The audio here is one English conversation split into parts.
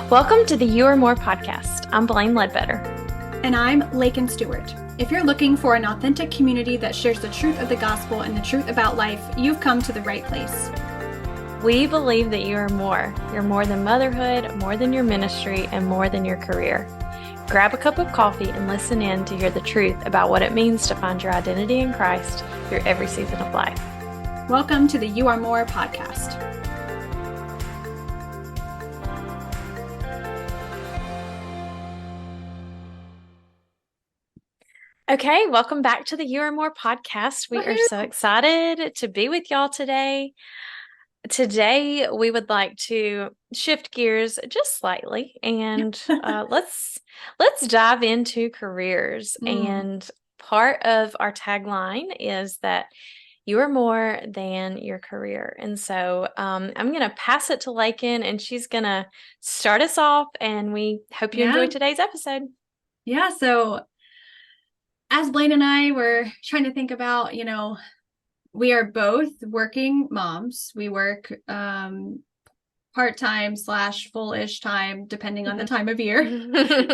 Welcome to the You Are More podcast. I'm Blaine Ledbetter. And I'm Lakin Stewart. If you're looking for an authentic community that shares the truth of the gospel and the truth about life, you've come to the right place. We believe that you are more. You're more than motherhood, more than your ministry, and more than your career. Grab a cup of coffee and listen in to hear the truth about what it means to find your identity in Christ through every season of life. Welcome to the You Are More podcast. Okay, welcome back to the You Are More podcast. We are so excited to be with y'all today. Today, we would like to shift gears just slightly and let's dive into careers. And part of our tagline is that you are more than your career. And so I'm going to pass it to Lakin, and she's going to start us off, and we hope you enjoy today's episode. Yeah, so as Blaine and I were trying to think about, we are both working moms. We work part-time / full-ish time, depending on the time of year.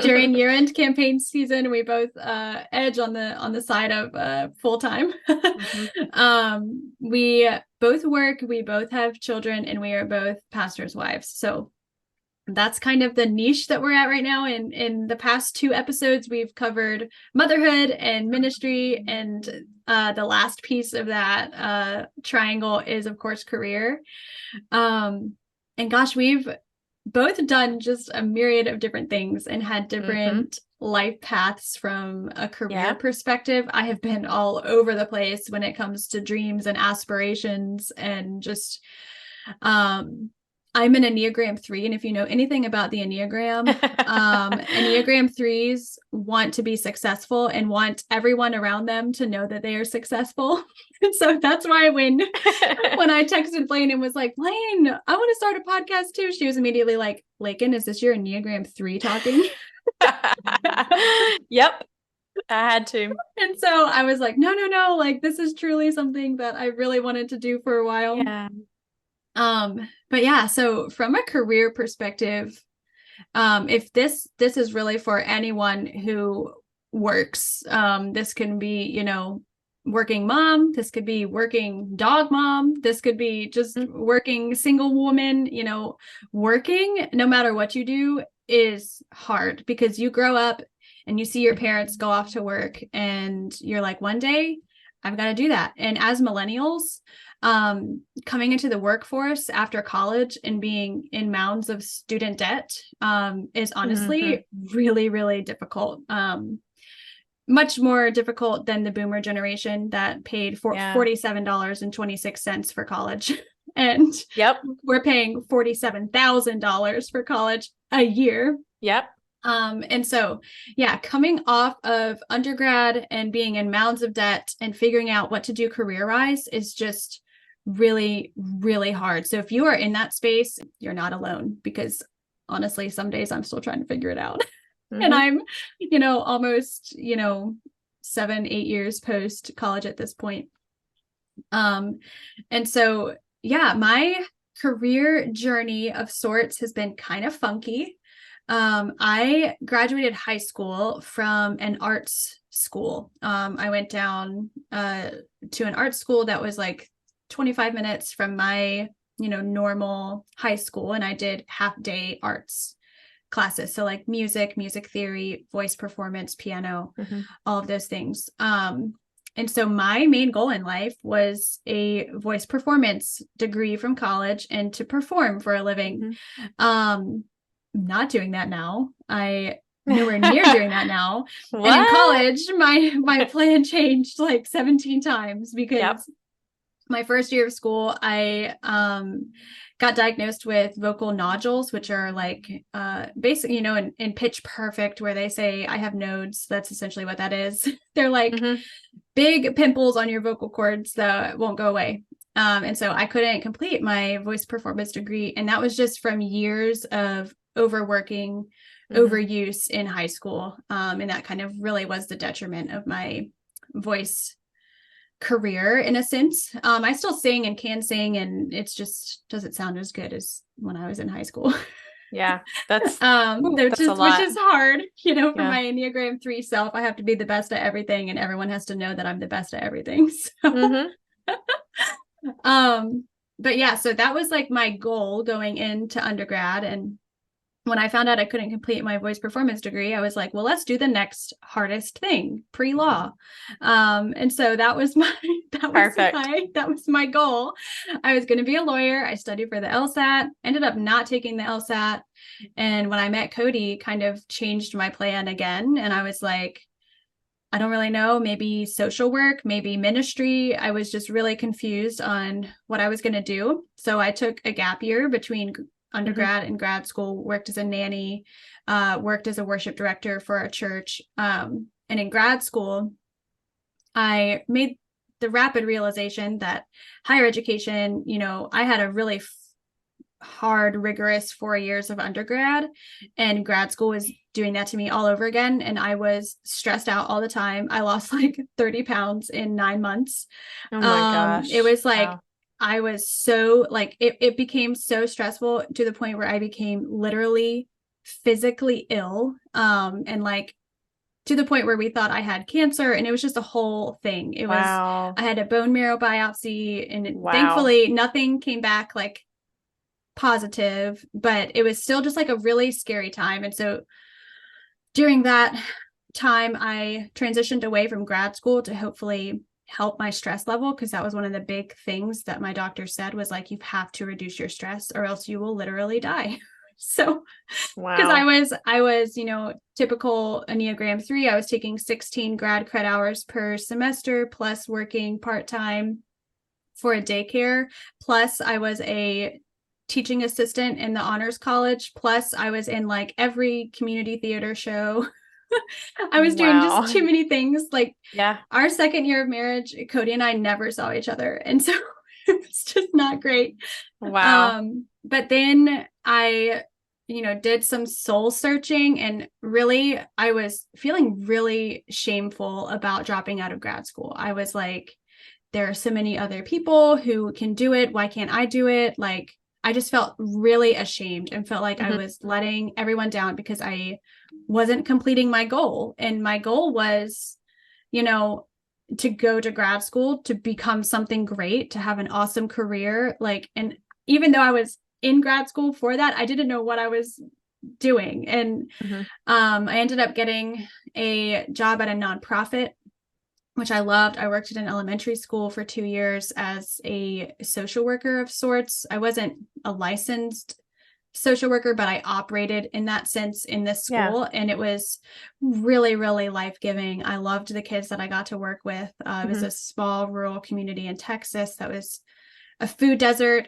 During year-end campaign season, we both edge on the side of full-time. We both work, we both have children, and we are both pastors' wives. So that's kind of the niche that we're at right now. In the past 2 episodes, we've covered motherhood and ministry, and the last piece of that triangle is, of course, career. And gosh, we've both done just a myriad of different things and had different life paths from a career perspective. I have been all over the place when it comes to dreams and aspirations, and just I'm an Enneagram 3, and if you know anything about the Enneagram, Enneagram 3s want to be successful and want everyone around them to know that they are successful. And so that's why when I texted Blaine and was like, Blaine, I want to start a podcast too, she was immediately like, Lakin, is this your Enneagram 3 talking? Yep. I had to. And so I was like, no, like, this is truly something that I really wanted to do for a while. Yeah. But yeah, so from a career perspective, if this is really for anyone who works, this can be, working mom, this could be working dog mom, this could be just working single woman, working, no matter what you do, is hard, because you grow up and you see your parents go off to work and you're like, one day I've got to do that. And as millennials, coming into the workforce after college and being in mounds of student debt is honestly really, really difficult. Much more difficult than the boomer generation that paid $47.26 for college. And we're paying $47,000 for college a year. And so, coming off of undergrad and being in mounds of debt and figuring out what to do career-wise is just really, really hard. So if you are in that space, you're not alone, because honestly, some days I'm still trying to figure it out. And I'm, almost, 7-8 years post college at this point. And so, my career journey of sorts has been kind of funky. I graduated high school from an arts school. I went down to an art school that was like 25 minutes from my, normal high school. And I did half-day arts classes. So like music theory, voice performance, piano, all of those things. And so my main goal in life was a voice performance degree from college and to perform for a living. Not doing that now. I nowhere near doing that now. And in college, my plan changed like 17 times, because my first year of school, I got diagnosed with vocal nodules, which are like basically, in Pitch Perfect, where they say I have nodes. That's essentially what that is. They're like big pimples on your vocal cords that won't go away. And so I couldn't complete my voice performance degree. And that was just from years of overworking, overuse in high school. And that kind of really was the detriment of my voice career, in a sense. I still sing and can sing, and it's just doesn't sound as good as when I was in high school. Yeah. That's which a lot. is hard, you know, for my Enneagram 3 self. I have to be the best at everything, and everyone has to know that I'm the best at everything. So but yeah, so that was like my goal going into undergrad. And when I found out I couldn't complete my voice performance degree, I was like, well, let's do the next hardest thing, pre-law. And so that was my goal. I was going to be a lawyer. I studied for the LSAT, ended up not taking the LSAT. And when I met Cody, kind of changed my plan again. And I was like, I don't really know, maybe social work, maybe ministry. I was just really confused on what I was going to do. So I took a gap year between undergrad and grad school, worked as a nanny, worked as a worship director for a church. And in grad school, I made the rapid realization that higher education, you know, I had a really hard, rigorous 4 years of undergrad, and grad school was doing that to me all over again. And I was stressed out all the time. I lost like 30 pounds in 9 months. Oh my gosh. It was like, wow. I was so like, it became so stressful to the point where I became literally physically ill. And like, to the point where we thought I had cancer, and it was just a whole thing. It was, I had a bone marrow biopsy, and thankfully nothing came back like positive, but it was still just like a really scary time. And so during that time, I transitioned away from grad school to hopefully help my stress level, because that was one of the big things that my doctor said was like, you have to reduce your stress or else you will literally die. So because I was, you know, typical Enneagram 3, I was taking 16 grad credit hours per semester, plus working part-time for a daycare, plus I was a teaching assistant in the honors college, plus I was in like every community theater show. I was doing just too many things. Like, our second year of marriage, Cody and I never saw each other, and so it was just not great. But then I, you know, did some soul searching, and really I was feeling really shameful about dropping out of grad school. I was like, there are so many other people who can do it, why can't I do it? Like, I just felt really ashamed and felt like I was letting everyone down because I wasn't completing my goal. And my goal was, you know, to go to grad school, to become something great, to have an awesome career. Like, and even though I was in grad school for that, I didn't know what I was doing. And I ended up getting a job at a nonprofit, which I loved. I worked at an elementary school for 2 years as a social worker of sorts. I wasn't a licensed social worker, but I operated in that sense in this school. And it was really, really life-giving. I loved the kids that I got to work with. It was a small rural community in Texas that was a food desert,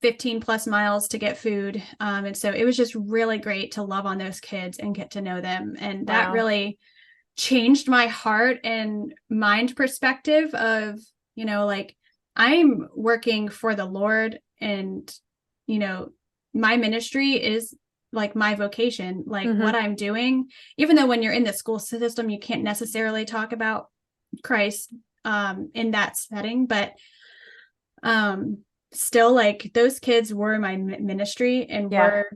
15 plus miles to get food. And so it was just really great to love on those kids and get to know them. And that really changed my heart and mind perspective of, you know, like, I'm working for the Lord, and, you know, my ministry is like my vocation, like what I'm doing, even though when you're in the school system, you can't necessarily talk about Christ in that setting, but still, like, those kids were my ministry and were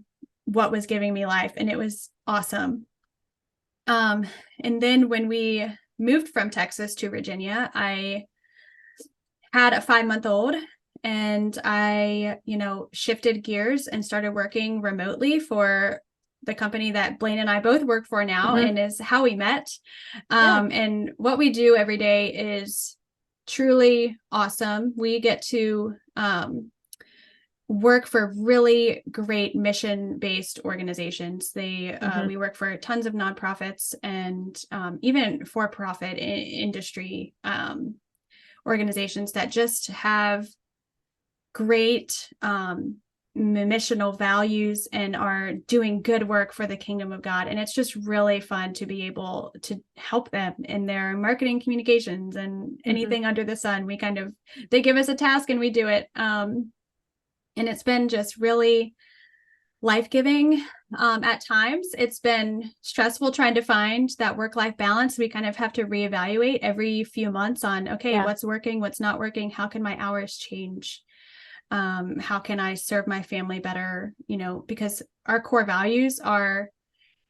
what was giving me life. And it was awesome. And then when we moved from Texas to Virginia, I had a 5-month-old, and I, you know, shifted gears and started working remotely for the company that Blaine and I both work for now, and is how we met. And what we do every day is truly awesome. We get to work for really great mission-based organizations. We work for tons of nonprofits and even for-profit industry organizations that just have great missional values and are doing good work for the kingdom of God. And it's just really fun to be able to help them in their marketing communications and anything under the sun. They give us a task and we do it. And it's been just really life-giving. At times, it's been stressful trying to find that work-life balance. We kind of have to reevaluate every few months on, okay, what's working, what's not working, how can my hours change? How can I serve my family better? Because our core values are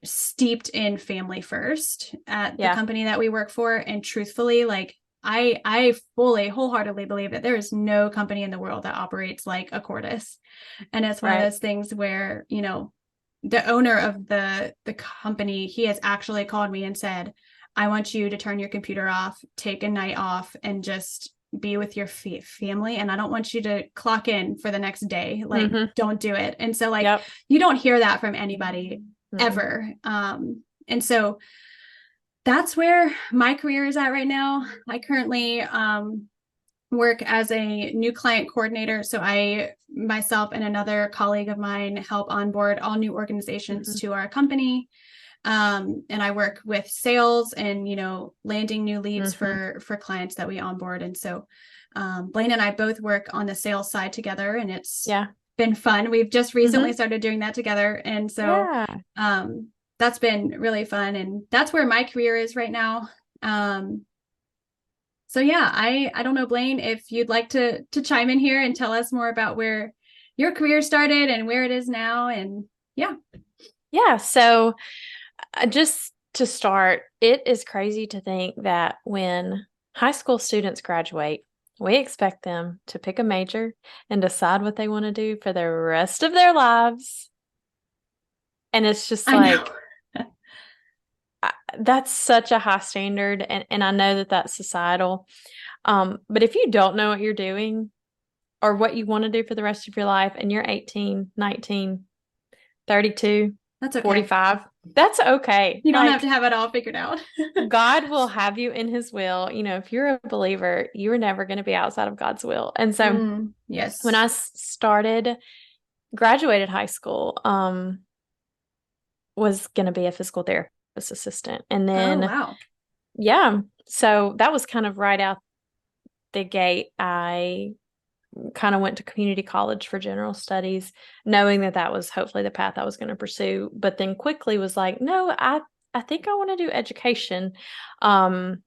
steeped in family first at the company that we work for. And truthfully, like I fully, wholeheartedly believe that there is no company in the world that operates like a Cordis. And it's one of those things where, the owner of the company, he has actually called me and said, I want you to turn your computer off, take a night off, and just be with your family. And I don't want you to clock in for the next day. Like, don't do it. And so, like, you don't hear that from anybody ever. And so that's where my career is at right now. I currently work as a new client coordinator. So I myself and another colleague of mine help onboard all new organizations to our company. And I work with sales and, landing new leads for clients that we onboard. And so Blaine and I both work on the sales side together, and it's been fun. We've just recently started doing that together. And so that's been really fun. And that's where my career is right now. So yeah, I don't know, Blaine, if you'd like to chime in here and tell us more about where your career started and where it is now. And so just to start, it is crazy to think that when high school students graduate, we expect them to pick a major and decide what they want to do for the rest of their lives. And it's just like, that's such a high standard. And I know that that's societal. But if you don't know what you're doing or what you want to do for the rest of your life, and you're 18, 19, 32, that's okay. 45, that's okay. You don't have to have it all figured out. God will have you in his will. If you're a believer, you are never going to be outside of God's will. And so yes, when I graduated high school, was going to be a physical therapist assistant. And then, so that was kind of right out the gate. I kind of went to community college for general studies, knowing that that was hopefully the path I was going to pursue, but then quickly was like, no, I think I want to do education. Come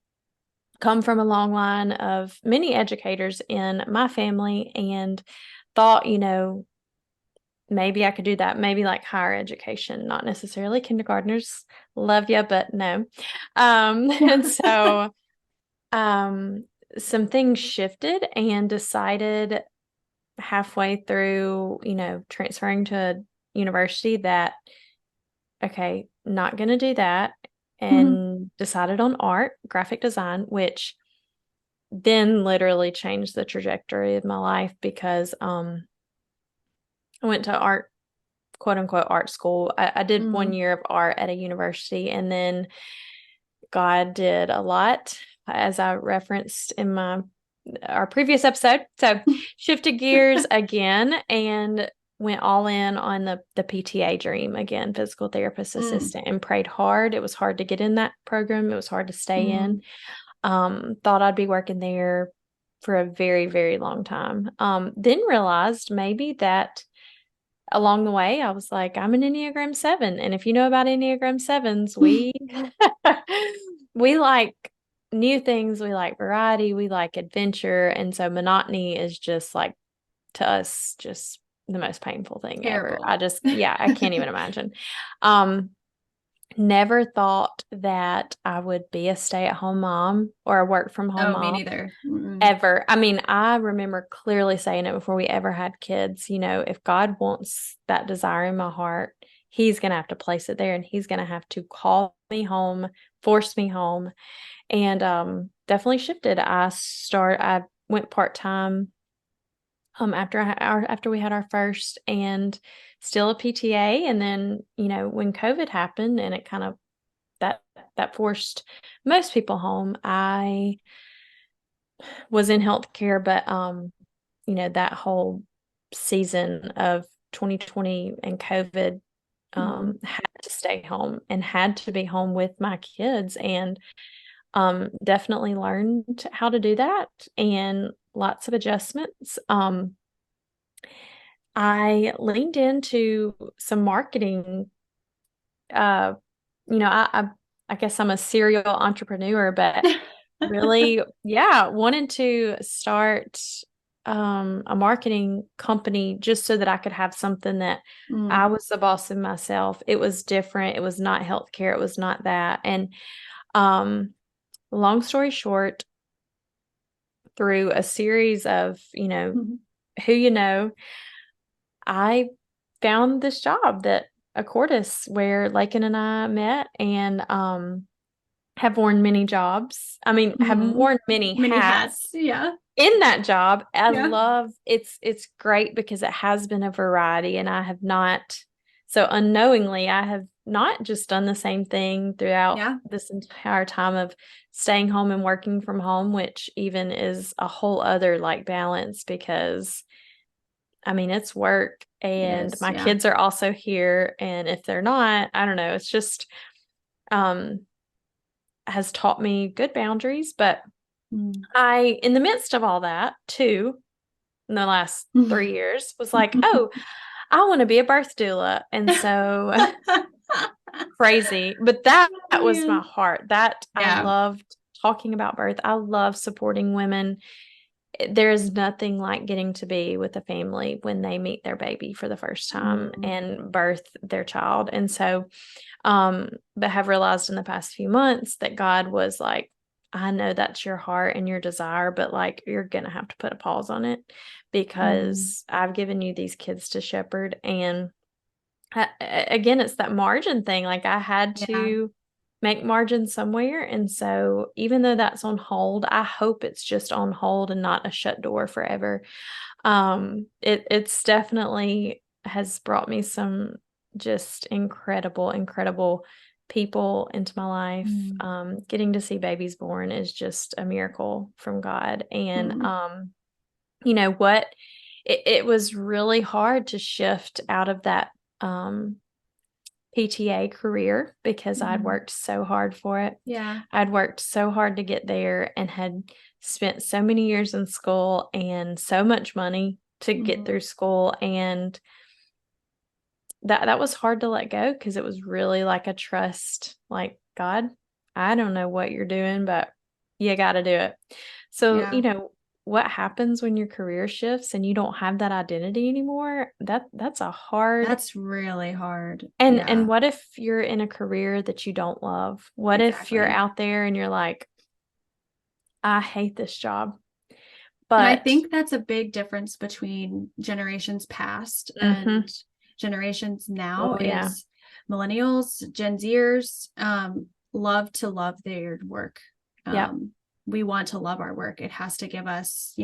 from a long line of many educators in my family, and thought, maybe I could do that. Maybe like higher education, not necessarily kindergartners. Love you, but no. And so, some things shifted, and decided halfway through, transferring to a university that, okay, not going to do that, and decided on art, graphic design, which then literally changed the trajectory of my life, because I went to art, quote unquote, art school. I did 1 year of art at a university, and then God did a lot, as I referenced in our previous episode. So shifted gears again and went all in on the PTA dream again, physical therapist assistant, and prayed hard. It was hard to get in that program. It was hard to stay in. Thought I'd be working there for a very, very long time. Then realized maybe that along the way, I was like, I'm an Enneagram 7. And if you know about Enneagram 7s, we like new things. We like variety. We like adventure. And so monotony is just like, to us, just the most painful thing ever. I can't even imagine. Never thought that I would be a stay-at-home mom or a work-from-home mom. Me neither. Ever. I mean, I remember clearly saying it before we ever had kids. If God wants that desire in my heart, he's going to have to place it there, and he's going to have to call me home, force me home. And definitely shifted. I went part-time after we had our first, and still a PTA. And then, when COVID happened, and it kind of that forced most people home, I was in healthcare, but that whole season of 2020 and COVID, had to stay home and had to be home with my kids, and definitely learned how to do that, and lots of adjustments. I leaned into some marketing. I guess I'm a serial entrepreneur, but really, wanted to start a marketing company just so that I could have something that I was the boss of myself. It was different. It was not healthcare. It was not that. And long story short, through a series of, who I found this job that a Cordis where Lakin and I met and have worn many jobs. I mean, have worn many hats. Yeah. In that job. I love it's great because it has been a variety and I have not so unknowingly I have not just done the same thing throughout this entire time of staying home and working from home, which even is a whole other like balance because I mean it's work and my kids are also here and if they're not, I don't know, it's just has taught me good boundaries, but I, in the midst of all that, too, in the last 3 years, was like, oh, I want to be a birth doula. And so crazy. But that was my heart. That I loved talking about birth. I love supporting women. There is nothing like getting to be with a family when they meet their baby for the first time and birth their child. And so, but have realized in the past few months that God was like, I know that's your heart and your desire, but like you're going to have to put a pause on it because I've given you these kids to shepherd. And again, it's that margin thing. Like I had to make margin somewhere. And so even though that's on hold, I hope it's just on hold and not a shut door forever. It's definitely has brought me some just incredible people into my life. Getting to see babies born is just a miracle from God. And you know what? It was really hard to shift out of that PTA career because I'd worked so hard for it. Yeah. I'd worked so hard to get there and had spent so many years in school and so much money to get through school. And that was hard to let go because it was really like a trust, like, God, I don't know what you're doing, but you got to do it. So, what happens when your career shifts and you don't have that identity anymore? That's really hard. And what if you're in a career that you don't love? What if you're out there and you're like, I hate this job? But I think that's a big difference between generations past and generations now is millennials, Gen Zers, love to love their work. We want to love our work. It has to give us,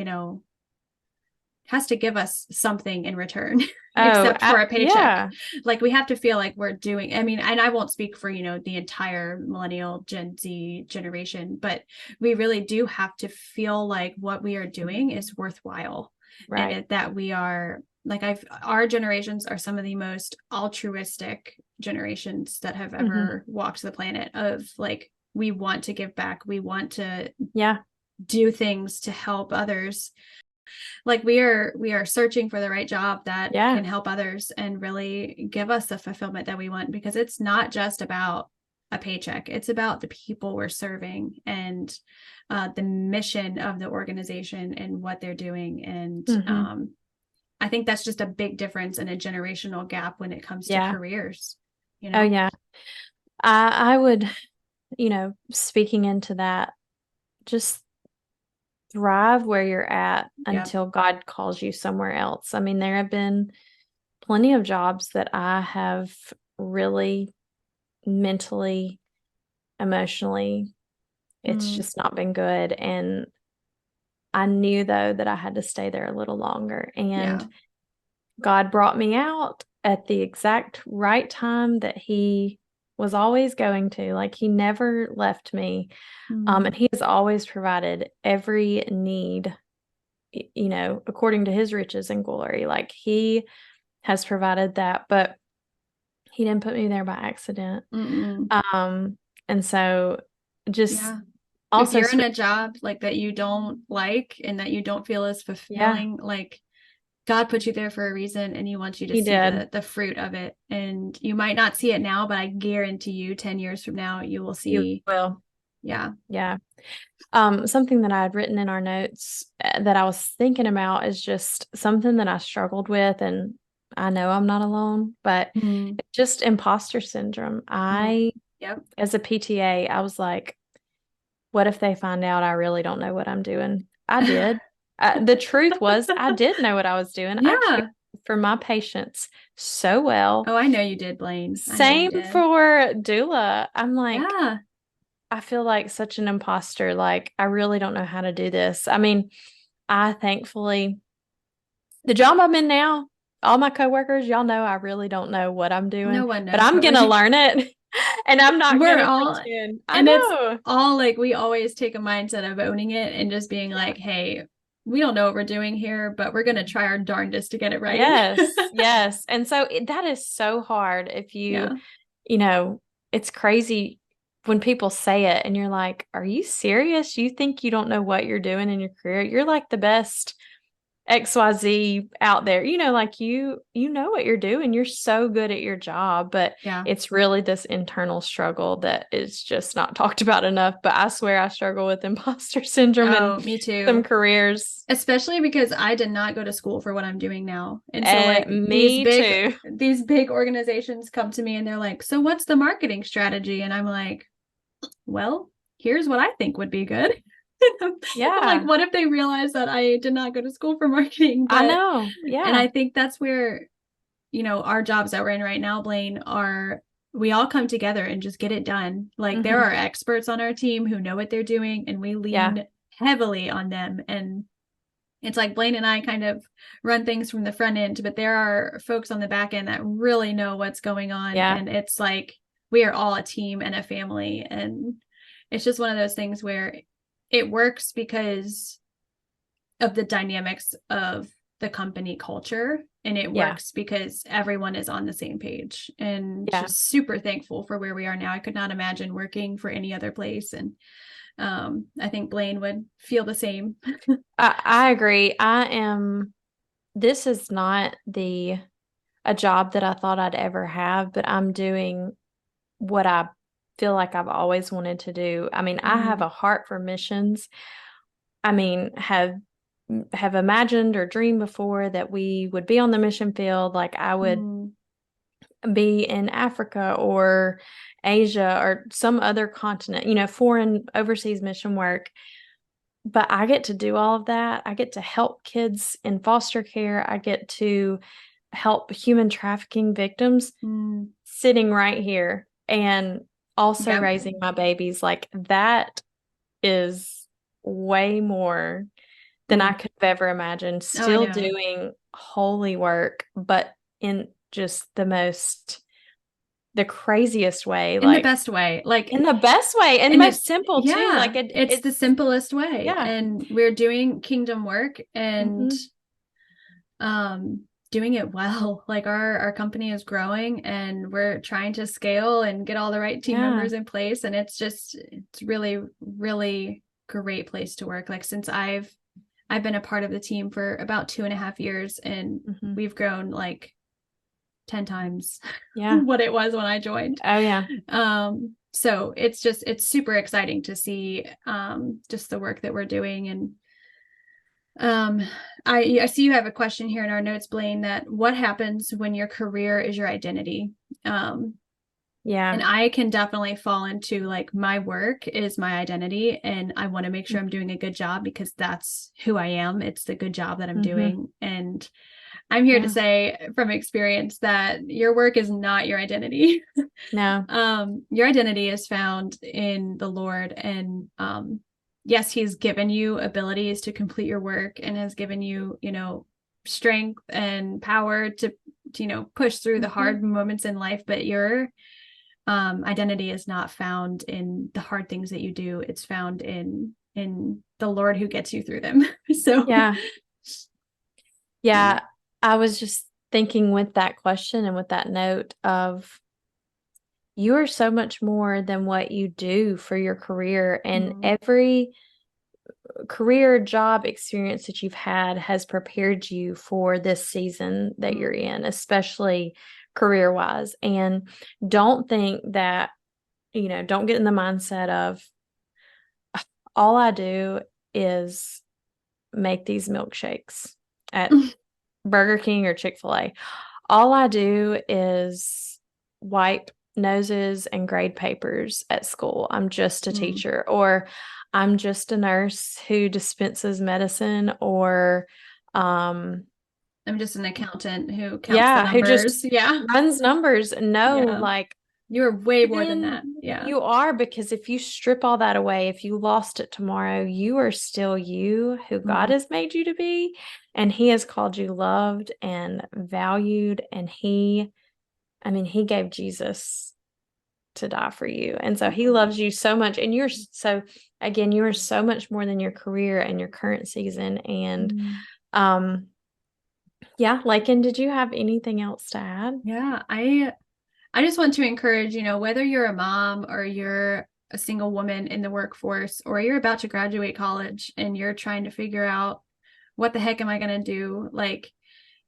something in return except for a paycheck. Like we have to feel like we're doing, I mean, and I won't speak for, the entire millennial Gen Z generation, but we really do have to feel like what we are doing is worthwhile. Right. And that we are like, our generations are some of the most altruistic generations that have ever walked the planet of like, we want to give back. We want to do things to help others. Like we are searching for the right job that can help others and really give us the fulfillment that we want, because it's not just about a paycheck. It's about the people we're serving and the mission of the organization and what they're doing. And I think that's just a big difference and a generational gap when it comes to careers. Oh yeah. I would, speaking into that, just thrive where you're at until God calls you somewhere else. I mean, there have been plenty of jobs that I have really mentally, emotionally, it's just not been good. And I knew though that I had to stay there a little longer. And God brought me out at the exact right time that He was always going to. Like He never left me. And He has always provided every need, according to His riches and glory. Like He has provided that, but He didn't put me there by accident. And so just also if you're in a job like that you don't like and that you don't feel as fulfilling, like God put you there for a reason and He wants you to see the fruit of it. And you might not see it now, but I guarantee you 10 years from now, you will see. You will. Yeah. Yeah. Something that I had written in our notes that I was thinking about is just something that I struggled with, and I know I'm not alone, but it's just imposter syndrome. Yep. As a PTA, I was like, what if they find out I really don't know what I'm doing? I did. The truth was, I did know what I was doing. I Yeah. cared for my patients so well. Oh, I know you did, Blaine. I know you Same did. for doula. I'm like, Yeah. I feel like such an imposter. Like, I really don't know how to do this. I mean, I thankfully, the job I'm in now, all my coworkers, y'all know I really don't know what I'm doing, No one but knows I'm what we're gonna doing. learn it and I'm not We're gonna all, pretend. I and it's know. all like we always take a mindset of owning it and just being Yeah. like, hey, we don't know what we're doing here, but we're going to try our darndest to get it right. Yes, yes. And so that is so hard if Yeah. you know, it's crazy when people say it and you're like, are you serious? You think you don't know what you're doing in your career? You're like the best XYZ out there. Like you know what you're doing. You're so good at your job, but Yeah. it's really this internal struggle that is just not talked about enough. But I swear I struggle with imposter syndrome in Me some too. careers. Especially because I did not go to school for what I'm doing now. And so like Me too. these big organizations come to me and they're like, "So what's the marketing strategy?" And I'm like, "Well, here's what I think would be good." I'm like, Yeah, what if they realize that I did not go to school for marketing? I But know. and Yeah. I think that's where, our jobs that we're in right now, Blaine, are we all come together and just get it done. Like there Hmm. are experts on our team who know what they're doing and we Yeah. lean heavily on them. And it's like Blaine and I kind of run things from the front end, but there are folks on the back end that really know what's going on. Yeah. And it's like we are all a team and a family. And it's just one of those things where it works because of the dynamics of the company culture. And it Yeah. works because everyone is on the same page, and Yeah. just super thankful for where we are now. I could not imagine working for any other place. And I think Blaine would feel the same. I agree. This is not a job that I thought I'd ever have, but I'm doing what I feel like I've always wanted to do. I mean, I have a heart for missions. I mean, have imagined or dreamed before that we would be on the mission field, like I would be in Africa or Asia or some other continent, foreign overseas mission work. But I get to do all of that. I get to help kids in foster care. I get to help human trafficking victims sitting right here and also Yep. raising my babies. Like that is way more than I could have ever imagined. Oh, I Still know. doing holy work, but in just the craziest way, In the like best way. Like, in the best way and and most it's, simple too. yeah, Like it's the simplest way. yeah. And we're doing kingdom work and Hmm. um doing it well. Like our company is growing and we're trying to scale and get all the right team Yeah. members in place. And it's really, really great place to work. Like since I've been a part of the team for about 2.5 years, and Hmm. we've grown like 10 times Yeah. what it was when I joined. Oh yeah. So it's super exciting to see just the work that we're doing. And I see you have a question here in our notes, Blaine, that what happens when your career is your identity? Yeah. And I can definitely fall into like my work is my identity, and I want to make sure I'm doing a good job because that's who I am. It's the good job that I'm Hmm. doing. And I'm here to Yeah. say from experience that your work is not your identity. No. Your identity is found in the Lord. And yes, He's given you abilities to complete your work and has given you, strength and power to push through the hard moments in life. But your identity is not found in the hard things that you do. It's found in the Lord who gets you through them. So Yeah. Yeah. I was just thinking with that question and with that note of you are so much more than what you do for your career, and every career job experience that you've had has prepared you for this season that you're in, especially career wise. And don't think that, don't get in the mindset of, all I do is make these milkshakes at Burger King or Chick-fil-A. All I do is wipe noses and grade papers at school. I'm just a teacher, or I'm just a nurse who dispenses medicine, or I'm just an accountant who counts the numbers. Who just runs numbers. No, like you're way more than that. Yeah. You are, because if you strip all that away, if you lost it tomorrow, you are still you who God has made you to be. And He has called you loved and valued. And He gave Jesus to die for you. And so He loves you so much. And you are so much more than your career and your current season. And, Lakin, did you have anything else to add? Yeah, I just want to encourage, whether you're a mom or you're a single woman in the workforce, or you're about to graduate college and you're trying to figure out what the heck am I going to do? Like,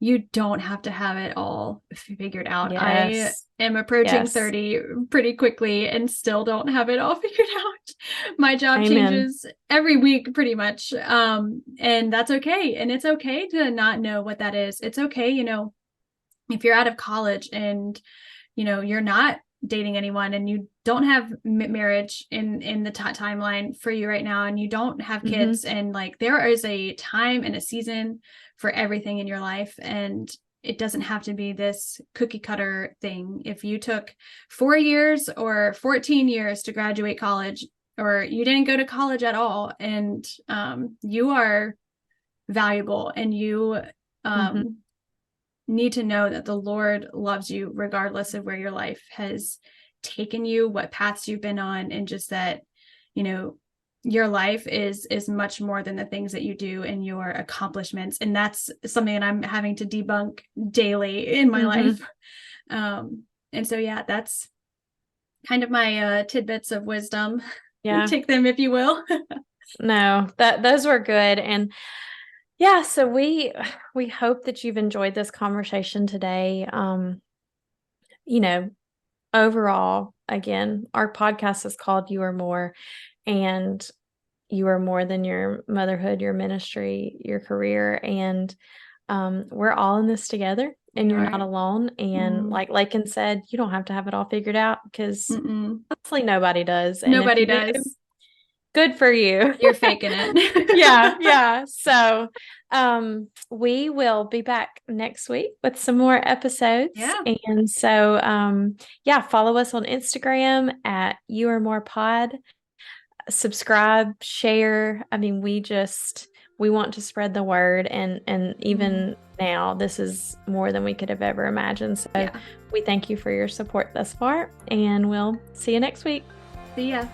you don't have to have it all figured out. Yes. I am approaching 30 pretty quickly and still don't have it all figured out. My job changes every week pretty much. And that's okay. And it's okay to not know what that is. It's okay, if you're out of college and, you're not dating anyone and you don't have marriage in the timeline for you right now, and you don't have kids, and like, there is a time and a season for everything in your life, and it doesn't have to be this cookie cutter thing. If you took 4 years or 14 years to graduate college, or you didn't go to college at all, and you are valuable, and you need to know that the Lord loves you regardless of where your life has taken you, what paths you've been on, and just that, your life is much more than the things that you do and your accomplishments. And that's something that I'm having to debunk daily in my life. And so, that's kind of my tidbits of wisdom. Yeah. Take them if you will. No, those were good. And so we hope that you've enjoyed this conversation today. Overall, again, our podcast is called You Are More, and you are more than your motherhood, your ministry, your career. And we're all in this together, and you're not alone. And like Lakin said, you don't have to have it all figured out, because honestly, nobody does. And nobody does. Good for you. You're faking it. Yeah. So we will be back next week with some more episodes. Yeah. And so follow us on Instagram at You Are More Pod. Subscribe, share. We want to spread the word, and even now, this is more than we could have ever imagined. So we thank you for your support thus far, and we'll see you next week. See ya.